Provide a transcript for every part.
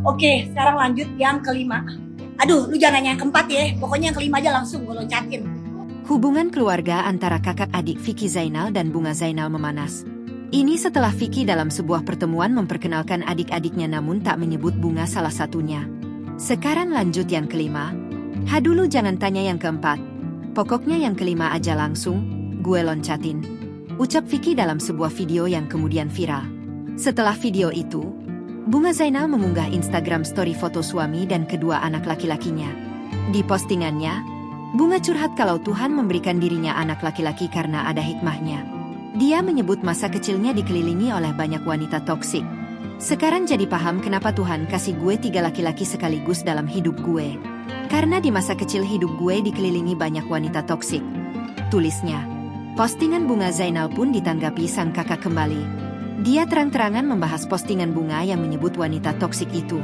Oke, sekarang lanjut yang kelima. Aduh, lu jangan nanya yang keempat ya. Pokoknya yang kelima aja langsung gue loncatin. Hubungan keluarga antara kakak adik Vicky Zainal dan Bunga Zainal memanas. Ini setelah Vicky dalam sebuah pertemuan memperkenalkan adik-adiknya namun tak menyebut Bunga salah satunya. Sekarang lanjut yang kelima. Dulu jangan tanya yang keempat. Pokoknya yang kelima aja langsung, gue loncatin. Ucap Vicky dalam sebuah video yang kemudian viral. Setelah video itu, Bunga Zainal mengunggah Instagram story foto suami dan kedua anak laki-lakinya. Di postingannya, Bunga curhat kalau Tuhan memberikan dirinya anak laki-laki karena ada hikmahnya. Dia menyebut masa kecilnya dikelilingi oleh banyak wanita toksik. Sekarang jadi paham kenapa Tuhan kasih gue 3 laki-laki sekaligus dalam hidup gue. Karena di masa kecil hidup gue dikelilingi banyak wanita toksik. Tulisnya. Postingan Bunga Zainal pun ditanggapi sang kakak kembali. Dia terang-terangan membahas postingan Bunga yang menyebut wanita toksik itu.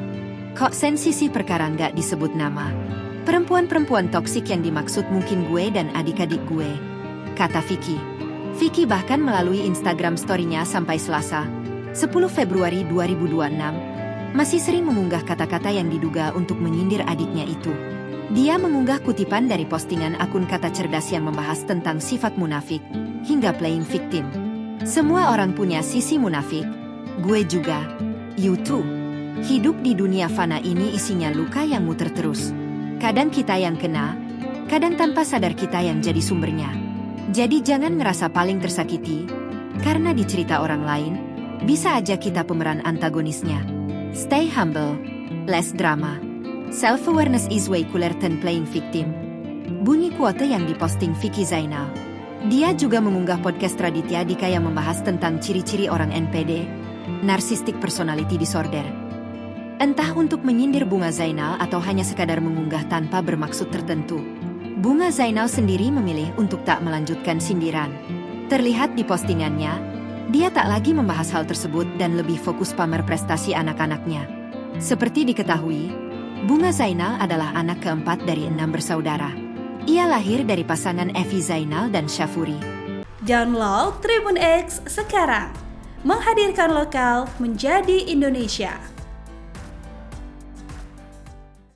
Kok sensisi perkara nggak disebut nama? Perempuan-perempuan toksik yang dimaksud mungkin gue dan adik-adik gue, kata Vicky. Vicky bahkan melalui Instagram story-nya sampai Selasa, 10 Februari 2026, masih sering mengunggah kata-kata yang diduga untuk menyindir adiknya itu. Dia mengunggah kutipan dari postingan akun Kata Cerdas yang membahas tentang sifat munafik, hingga playing victim. Semua orang punya sisi munafik, gue juga. You too. Hidup di dunia fana ini isinya luka yang muter terus. Kadang kita yang kena, kadang tanpa sadar kita yang jadi sumbernya. Jadi jangan ngerasa paling tersakiti, karena di cerita orang lain, bisa aja kita pemeran antagonisnya. Stay humble, less drama. Self-awareness is way cooler than playing victim. Bunyi kuote yang diposting Vicky Zainal. Dia juga mengunggah podcast Raditya Dika yang membahas tentang ciri-ciri orang NPD, Narcissistic Personality Disorder. Entah untuk menyindir Bunga Zainal atau hanya sekadar mengunggah tanpa bermaksud tertentu. Bunga Zainal sendiri memilih untuk tak melanjutkan sindiran. Terlihat di postingannya, dia tak lagi membahas hal tersebut dan lebih fokus pamer prestasi anak-anaknya. Seperti diketahui, Bunga Zainal adalah anak keempat dari 6 bersaudara. Ia lahir dari pasangan Evi Zainal dan Syafuri. Download Tribun X sekarang. Menghadirkan lokal menjadi Indonesia.